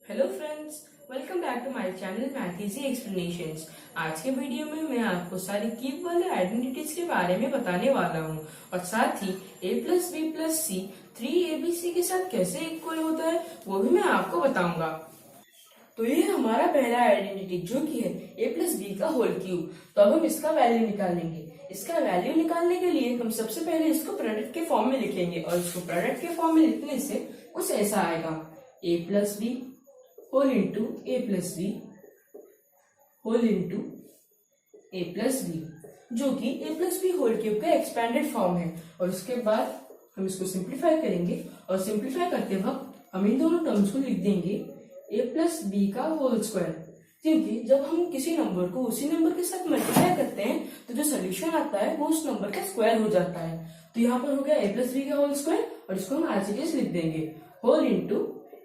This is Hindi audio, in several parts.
Hello friends, welcome back to my channel math easy explanations. आज के वीडियो में मैं आपको सारी कीप वाले आइडेंटिटीज के बारे में बताने वाला हूँ और साथ ही a plus B plus C 3abc के साथ कैसे इक्वल होता है वो भी मैं आपको बताऊंगा। तो ये हमारा पहला आइडेंटिटी जो कि है a प्लस बी का होल क्यूब। तो अब हम इसका वैल्यू निकालेंगे। इसका वैल्यू निकालने के लिए हम सबसे पहले इसको प्रोडक्ट के फॉर्म में लिखेंगे और इसको प्रोडक्ट के फॉर्म में लिखने से कुछ ऐसा आएगा a plus B whole into A plus B whole into A plus B, जो कि A plus B whole cube का एक्सपेंडेड फॉर्म है। और उसके बाद हम इसको सिंप्लीफाई करेंगे और सिंप्लीफाई करते वक्त हम इन दोनों टर्म्स को लिख देंगे ए प्लस बी का होल स्क्वायर, क्योंकि जब हम किसी नंबर को उसी नंबर के साथ मल्टीप्लाई करते हैं तो जो सोल्यूशन आता है वो उस नंबर का स्क्वायर हो जाता है। तो यहाँ पर हो गया ए प्लस बी का होल स्क्वायर और इसको हम एज इट इज लिख देंगे होल इंटू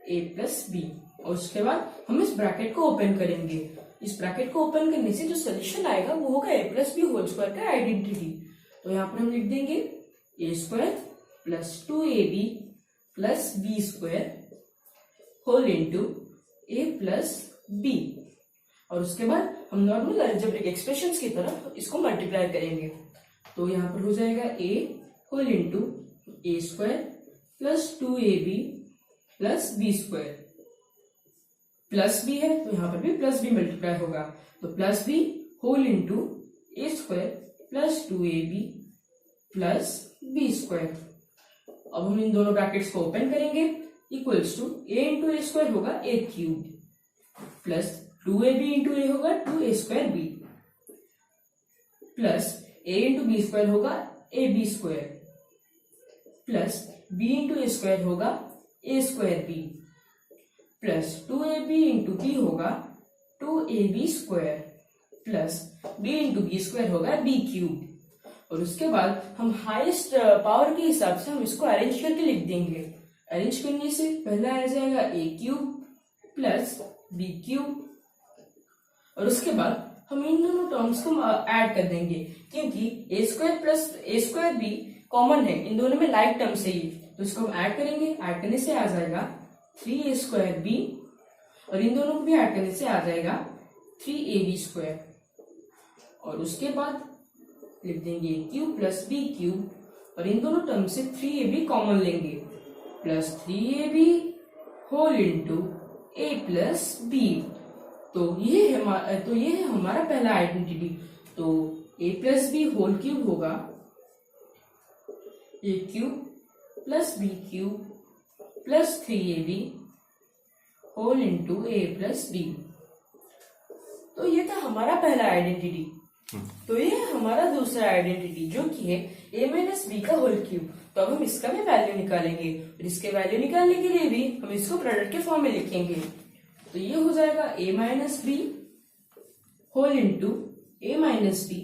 ए प्लस बी। और उसके बाद हम इस ब्रैकेट को ओपन करेंगे। इस ब्रैकेट को ओपन करने से जो सोल्यूशन आएगा वो होगा ए प्लस बी होल स्क्वायर का आइडेंटिटी। तो यहाँ पर हम लिख देंगे a square plus 2ab plus B square whole into A plus b. और उसके बाद हम नॉर्मल अलजेब्रिक एक्सप्रेशंस की तरह इसको मल्टीप्लाई करेंगे। तो यहाँ पर हो जाएगा a whole into A square plus 2ab plus B square, plus B है तो यहाँ पर भी प्लस बी मल्टीप्लाई होगा। तो प्लस बी होल इंटू ए square plus 2ab plus B square. अब हम इन दोनों ब्रैकेट्स को ओपन करेंगे equals to a into A square होगा a cube plus 2ab into a होगा 2a square b plus a into b square होगा a b square plus B into A square होगा a square b plus 2ab into b होगा 2ab square plus b into b square होगा b क्यूब। और उसके बाद हम हाईएस्ट पावर के हिसाब से हम इसको अरेंज करके लिख देंगे। अरेंज करने से पहला आ जाएगा a cube plus b cube और उसके बाद हम इन दोनों टर्म्स को ऐड कर देंगे, क्योंकि a square plus a square b common है, इन दोनों में लाइक टर्म्स है ये। तो इसको हम ऐड करेंगे। ऐड करने से आ जाएगा 3a स्क्वायर बी और इन दोनों को भी ऐड करने से आ जाएगा 3ab स्क्वायर। और उसके बाद लिख देंगे क्यूब प्लस बी क्यूब और इन दोनों टर्म से 3ab कॉमन लेंगे प्लस 3ab होल इंटू ए प्लस बी। तो ये है हमारा पहला आइडेंटिटी। तो a plus B whole cube होगा a cube plus B cube plus 3ab whole into A plus B. तो ये था हमारा पहला आइडेंटिटी। तो ये है हमारा दूसरा आइडेंटिटी जो कि है a माइनस बी का होल क्यूब। तो अब हम इसका भी वैल्यू निकालेंगे और इसके वैल्यू निकालने के लिए भी हम इसको प्रोडक्ट के फॉर्म में लिखेंगे। तो ये हो जाएगा a minus B whole into A minus B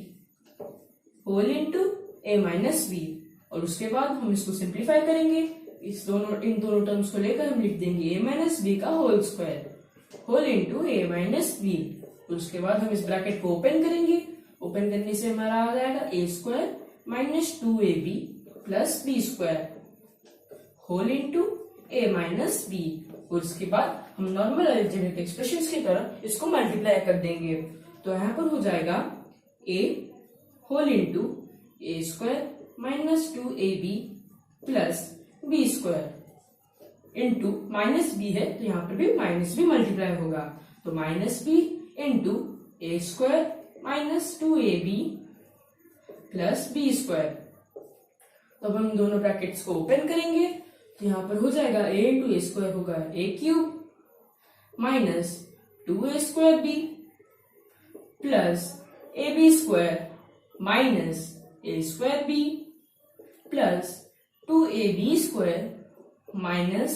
whole into A minus B. और उसके बाद हम इसको सिंप्लीफाई करेंगे। इन दोनों टर्म्स को लेकर हम लिख देंगे a माइनस बी का होल स्क्वायर होल इंटू ए माइनस बी। उसके बाद हम इस ब्रैकेट को ओपन करेंगे। ओपन करने से हमारा आ जाएगा a square minus 2ab plus B square whole into A minus B. और उसके बाद हम नॉर्मल अलजेब्रिक एक्सप्रेशंस की तरह इसको मल्टीप्लाई कर देंगे। तो यहाँ पर हो जाएगा a whole into A square minus 2ab plus B square into minus B है तो यहाँ पर भी माइनस बी मल्टीप्लाई होगा। तो माइनस बी इंटू ए square minus 2ab plus B square. तो अब हम दोनों ब्रैकेट्स को ओपन करेंगे। तो यहाँ पर हो जाएगा a इंटू ए स्क्वायर होगा a cube minus 2a square b plus a b square minus a square b plus 2ab square minus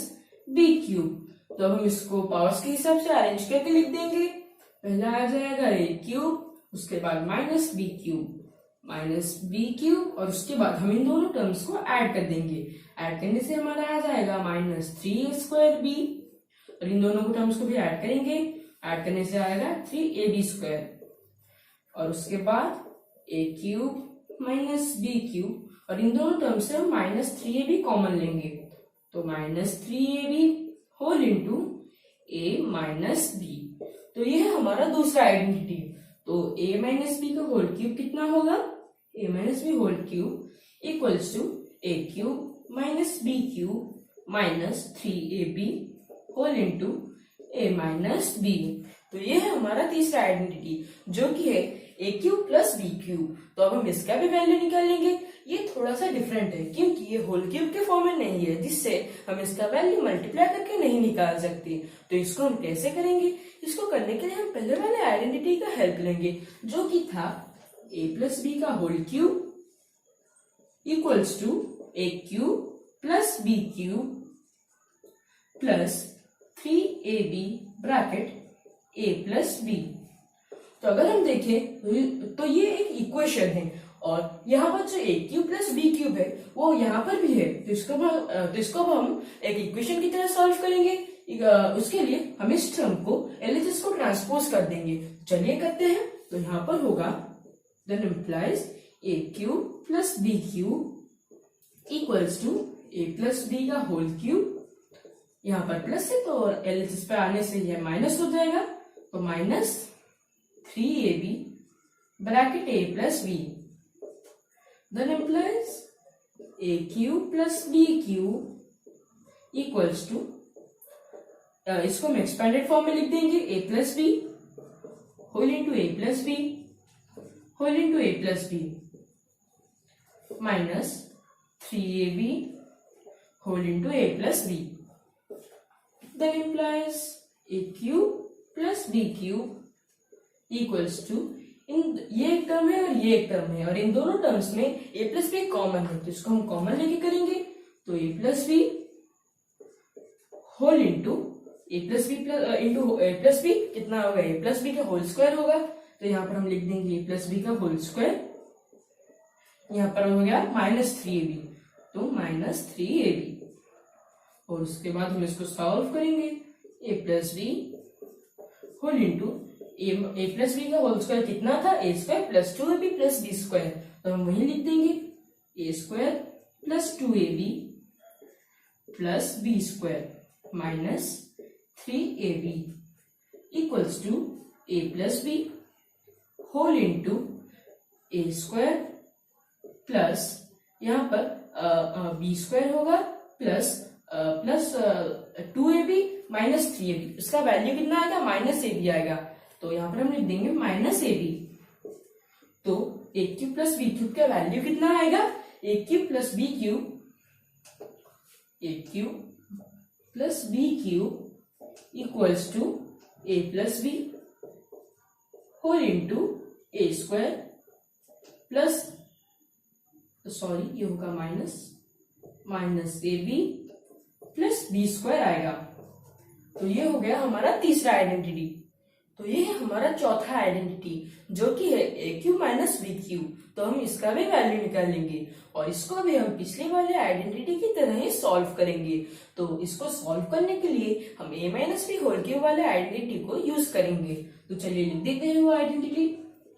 B cube. तो अब हम इसको पावर्स के हिसाब से अरेंज करके लिख देंगे। पहला आ जाएगा a क्यूब, उसके बाद माइनस बी क्यूब और उसके बाद हम इन दोनों टर्म्स को ऐड कर देंगे। ऐड करने से हमारा आ जाएगा माइनस 3a स्क्वायर बी और इन दोनों टर्म्स को भी ऐड करेंगे। ऐड करने से आएगा 3ab स्क्वायर और उसके बाद a cube minus B cube और इन दोनों टर्म से हम माइनस 3ab कॉमन लेंगे। तो माइनस 3ab होल इंटू ए माइनस बी। तो ये है हमारा दूसरा आइडेंटिटी। तो ए माइनस बी का होल क्यूब कितना होगा, a minus B whole cube equals to A cube minus B cube minus 3ab whole into A minus B. तो ये है हमारा तीसरा आइडेंटिटी जो कि है a cube plus B cube. तो अब हम इसका भी वैल्यू निकालेंगे। ये थोड़ा सा डिफरेंट है क्योंकि ये होल क्यूब के फॉर्म में नहीं है, जिससे हम इसका वैल्यू मल्टीप्लाई करके नहीं निकाल सकते। तो इसको हम कैसे करेंगे, इसको करने के लिए हम पहले वाले आइडेंटिटी का हेल्प लेंगे जो कि था ए प्लस बी का whole cube equals to A cube plus B cube plus 3ab bracket a plus B. तो अगर हम देखें तो ये एक इक्वेशन है और यहाँ पर जो ए क्यूब प्लस बी क्यूब है वो यहाँ पर भी है। तो इसको हम एक इक्वेशन की तरह सॉल्व करेंगे। उसके लिए हम इस टर्म को एलएचएस को ट्रांसपोज कर देंगे। चलिए करते हैं। तो यहाँ पर होगा then implies A cube plus B cube equals to A plus B का होल क्यूब। यहाँ पर प्लस है तो एलएचएस पे आने से यह माइनस हो जाएगा। तो minus 3ab bracket a plus B then implies a cube plus b cube equals to, इसको हम एक्सपेंडेड फॉर्म में लिख देंगे a plus B whole into a plus B whole into a plus B minus 3ab whole into a plus B then implies a cube plus B cube equals to, ये एक टर्म है और ये एक टर्म है और इन दोनों टर्म्स में a प्लस बी कॉमन है। तो इसको हम कॉमन लेके करेंगे। तो a plus B whole into A plus B into A plus B कितना होगा, ए प्लस बी का होल स्क्वायर होगा। तो यहाँ पर हम लिख देंगे ए प्लस बी का होल स्क्वायर। यहाँ पर हो गया माइनस 3ab, तो माइनस 3ab और उसके बाद हम इसको सॉल्व करेंगे। A plus B whole into A plus B का होल स्क्वायर कितना था, a square plus 2ab plus B square. तो हम वही लिख देंगे a square plus 2ab plus B square minus 3ab equals to A plus B whole into A square plus यहाँ पर बी स्क्वायर होगा प्लस 2ab माइनस 3ab। इसका वैल्यू कितना आएगा, माइनस ab आएगा। तो यहाँ पर हम लिख देंगे माइनस ab। तो a cube plus B cube का वैल्यू कितना आएगा, a cube plus B cube, a cube plus B cube equals to A plus B whole into A square plus, sorry ये होगा माइनस ए बी प्लस बी स्क्वायर आएगा। तो ये हो गया हमारा तीसरा आइडेंटिटी। तो ये है हमारा चौथा आइडेंटिटी जो कि है a cube minus B cube. तो हम इसका भी वैल्यू निकालेंगे और इसको भी हम पिछले वाले आइडेंटिटी की तरह ही सॉल्व करेंगे। तो इसको सॉल्व करने के लिए हम A minus B whole cube वाले आइडेंटिटी को यूज करेंगे। तो चलिए लिख देते हैं वो identity,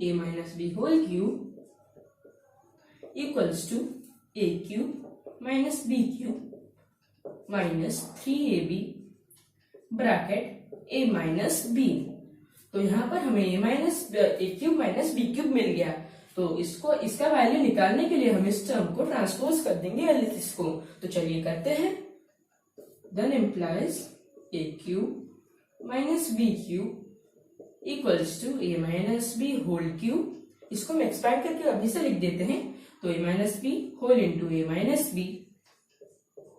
A minus B whole cube equals to A cube minus B cube minus 3ab bracket a minus B. तो यहाँ पर हमें A cube minus B cube मिल गया। तो इसका वैल्यू निकालने के लिए हम इस टर्म को ट्रांसपोज कर देंगे एलएचएस को। तो चलिए करते हैं। Then implies A cube minus B cube equals to A minus B whole cube. इसको हम एक्सपैंड करके अभी से लिख देते हैं। तो a minus B whole into A minus B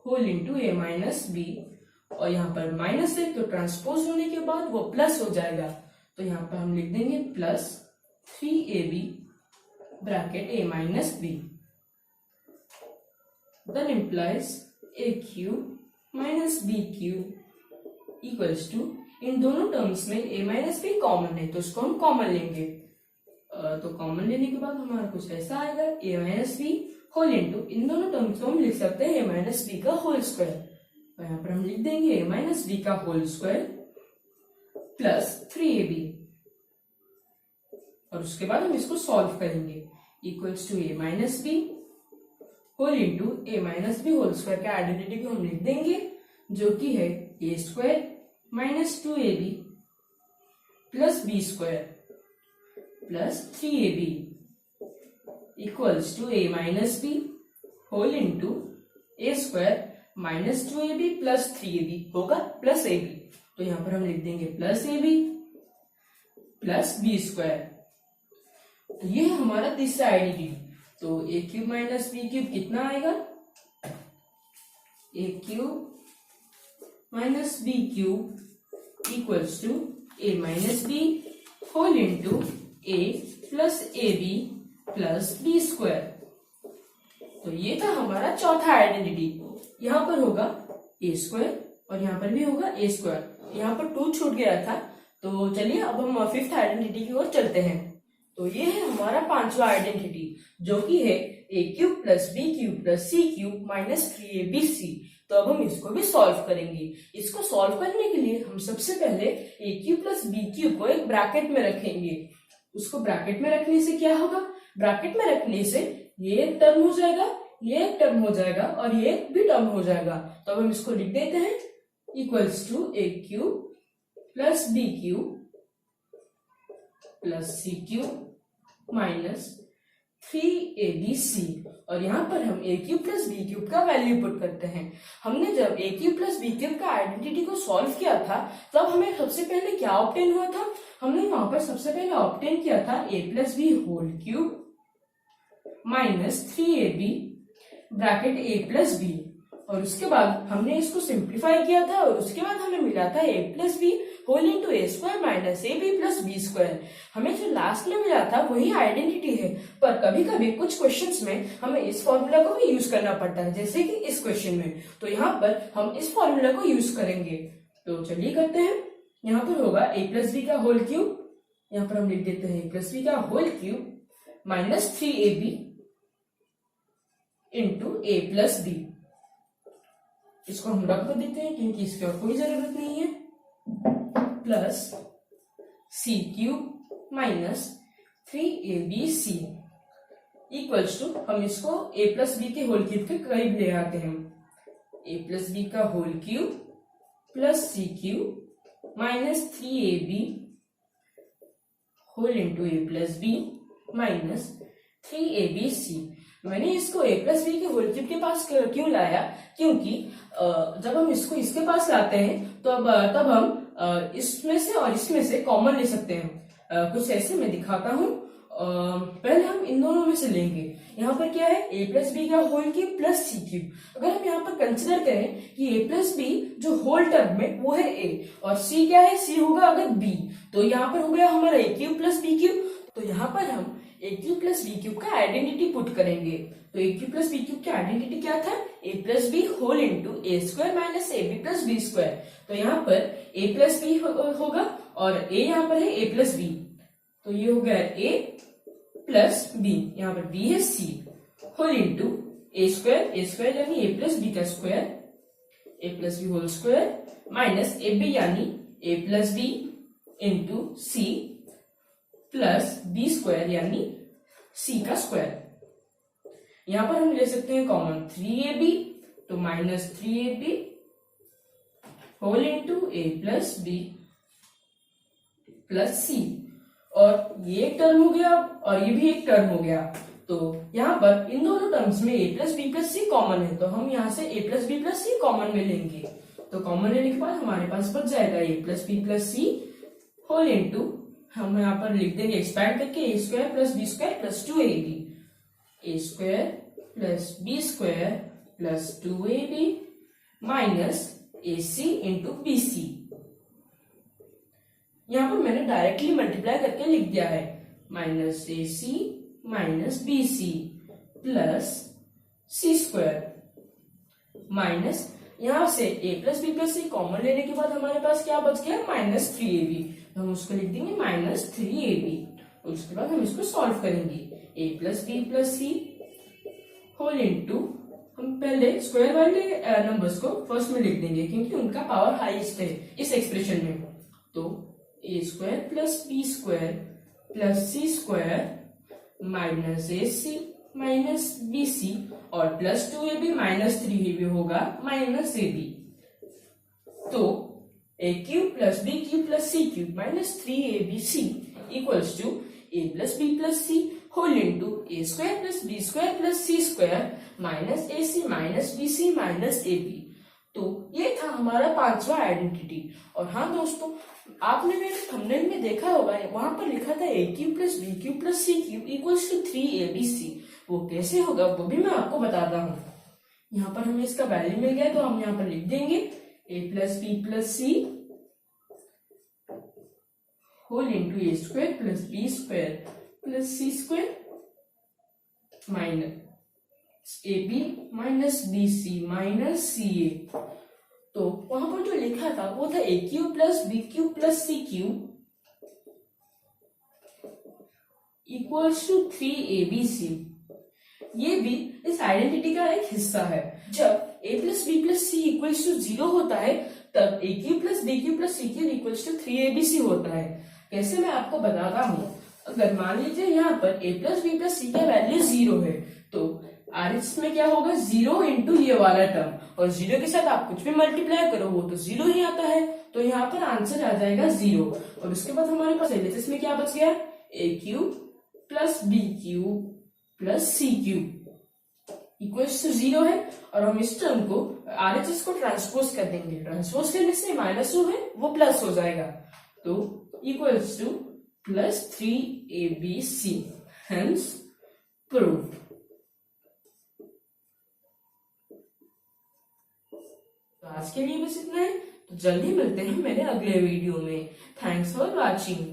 whole into A minus B, और यहाँ पर माइनस है तो ट्रांसपोज होने के बाद वो प्लस हो जाएगा। तो यहाँ पर हम लिख देंगे plus 3ab bracket a minus b then implies A cube minus B cube equals to, इन दोनों टर्म्स में a माइनस बी कॉमन है तो इसको हम कॉमन लेंगे। तो कॉमन लेने के बाद हमारा कुछ ऐसा आएगा, a minus B whole into, इन दोनों टर्म्स को हम लिख सकते हैं a माइनस बी का होल स्क्वायर। तो यहाँ पर हम लिख देंगे a माइनस बी का होल स्क्वायर प्लस 3ab और उसके बाद हम इसको सॉल्व करेंगे। Equals to a minus B whole into A minus B whole square का आइडेंटिटी को हम लिख देंगे जो कि है a square minus 2ab plus B square plus 3ab equals to a minus B whole into A square minus 2ab plus 3ab होगा प्लस ab। तो यहां पर हम लिख देंगे plus ab plus B square. तो ये है हमारा तीसरा आइडेंटिटी। तो a cube minus B cube कितना आएगा? A cube minus B cube equals to A minus B whole into A plus a b plus B square. तो ये था हमारा चौथा आइडेंटिटी। यहाँ पर होगा ए स्क्वायर और यहाँ पर भी होगा ए स्क्वायर। यहाँ पर 2 छूट गया था। तो चलिए अब हम फिफ्थ आइडेंटिटी की ओर चलते हैं। तो ये है हमारा पांचवा आइडेंटिटी जो कि है a cube plus B cube plus C cube minus 3abc। तो अब हम इसको भी सॉल्व करेंगे। इसको सॉल्व करने के लिए हम सबसे पहले ए क्यूब प्लस बी क्यूब को एक ब्रैकेट में रखेंगे। उसको ब्रैकेट में रखने से क्या होगा? ब्रैकेट में रखने से ये एक टर्म हो जाएगा, ये एक टर्म हो जाएगा और ये भी टर्म हो जाएगा। तो अब हम इसको लिख देते हैं equals to A cube plus B cube plus C cube minus 3abc। और यहाँ पर हम ए क्यूब प्लस बी क्यूब का वैल्यू पुट करते हैं। हमने जब A cube plus B cube का आइडेंटिटी को सॉल्व किया था तब हमें सबसे पहले क्या ऑब्टेन हुआ था? हमने वहां पर सबसे पहले ऑब्टेन किया था ए plus B whole cube minus 3ab bracket a plus b. और उसके बाद हमने इसको सिंप्लीफाई किया था और उसके बाद हमें मिला था ए प्लस बी होल इंटू ए स्क्वायर माइनस ए बी प्लस बी स्क्वायर। हमें जो लास्ट में मिला था वही आइडेंटिटी है, पर कभी कभी कुछ क्वेश्चंस में हमें इस फॉर्मूला को भी यूज करना पड़ता है, जैसे कि इस क्वेश्चन में। तो यहाँ पर हम इस फॉर्मूला को यूज करेंगे। तो चलिए करते हैं। यहाँ पर होगा ए प्लस बी का होल क्यूब, यहाँ पर हम लिख देते हैं ए प्लस बी का whole cube minus 3ab into ए प्लस बी। इसको हम रख देते हैं क्योंकि इसकी और कोई जरूरत नहीं है। Plus C cube minus 3abc equals to, हम इसको ए प्लस बी के होल क्यूब के करीब ले आते हैं। ए प्लस बी का होल क्यूब प्लस सी cube minus 3ab whole into ए प्लस बी माइनस 3abc। मैंने इसको ए प्लस बी के होल क्यूब के पास क्यों लाया? क्योंकि जब हम इसको इसके पास लाते हैं तो तब हम इसमें से और इसमें से कॉमन ले सकते हैं। कुछ ऐसे मैं दिखाता हूँ। पहले हम इन दोनों में से लेंगे। यहाँ पर क्या है? ए प्लस बी का होल क्यूब प्लस सी क्यूब। अगर हम यहाँ पर कंसिडर करें कि ए प्लस बी जो होल टर्म में वो है ए और सी क्या है? सी होगा अगर बी। तो यहाँ पर हो गया हमारा a cube plus B cube. तो यहाँ पर हम ए क्यूब प्लस बी क्यूब का आइडेंटिटी पुट करेंगे। तो a cube plus B cube की आइडेंटिटी क्या था? ए प्लस बी होल इंटू ए स्क्वायर माइनस ए बी प्लस बी स्क्वायर। तो यहाँ पर ए प्लस बी होगा और ए यहाँ पर है ए प्लस बी। तो ये हो गया ए प्लस बी, यहाँ पर बी है सी होल इंटू ए स्क्वायर यानी ए प्लस बी का square, A plus B whole square minus A B यानी A plus B into C plus B square यानी सी का स्क्वायर। यहां पर हम ले सकते हैं कॉमन 3ab, तो माइनस 3ab होल इंटू ए प्लस बी प्लस सी। और ये एक टर्म हो गया और ये भी एक टर्म हो गया। तो यहाँ पर इन दोनों टर्म्स में ए plus B plus c common है, तो हम यहाँ से a plus B plus c common में लेंगे। तो कॉमन लेने के बाद हमारे पास बच जाएगा a plus B plus c whole into, हम यहाँ पर लिख देंगे एक्सपैंड करके a square plus B square plus 2ab, a square plus B square plus 2ab minus a c into b c. यहाँ पर मैंने डायरेक्टली मल्टीप्लाई करके लिख दिया है minus a c minus b c plus c square minus, यहाँ से a plus B plus c common लेने के बाद हमारे पास क्या बच गया? Minus 3ab। हम उसको लिख देंगे माइनस 3ab। उसके बाद हम इसको सॉल्व करेंगे। A plus B plus c whole into, हम पहले स्क्वायर वाले नंबर्स को फर्स्ट में लिख देंगे क्योंकि उनका पावर हाईएस्ट है इस एक्सप्रेशन में। तो a square plus B square plus c square minus a c minus b c और प्लस 2ab माइनस 3ab होगा माइनस ab। तो a cube plus B cube plus C cube minus 3abc equals to a plus B plus c whole into A square plus B square plus c square minus a c minus b c minus A b. तो ये था हमारा पांचवा आइडेंटिटी। और हाँ दोस्तों, आपने मेरे थंबनेल में देखा होगा, वहां पर लिखा था a cube plus B cube plus C cube equals to 3abc। वो कैसे होगा वो भी मैं आपको बताता हूँ। यहाँ पर हमें इसका वैल्यू मिल गया तो हम यहाँ पर लिख देंगे ए plus B plus c whole into A square plus B square plus c square minus A b minus b c minus c a. तो वहां पर जो लिखा था वो था a cube plus B cube plus C cube equals to 3abc। ये भी इस आइडेंटिटी का एक हिस्सा है। जब a plus B plus c equals to 0 होता है तब a cube plus B cube plus C cube equals to 3abc होता है। कैसे, मैं आपको बताता हूँ। अगर मान लीजिए यहाँ पर a प्लस बी प्लस सी का वैल्यू 0 है तो RHS में क्या होगा, 0 इंटू ये वाला टर्म, और 0 के साथ आप कुछ भी मल्टीप्लाई करो वो तो 0 ही आता है। तो यहाँ पर आंसर आ जाएगा 0। और उसके बाद हमारे पास LHS में क्या बच गया, a cube plus B cube plus C cube equals to 0 है। और हम इस टर्म को RHS को ट्रांसपोज कर देंगे। ट्रांसपोज करने से माइनस जो है वो प्लस हो जाएगा। तो equals two plus 3abc, hence proved. तो आज के लिए बस इतना है। तो जल्दी मिलते हैं मेरे अगले वीडियो में। Thanks for watching.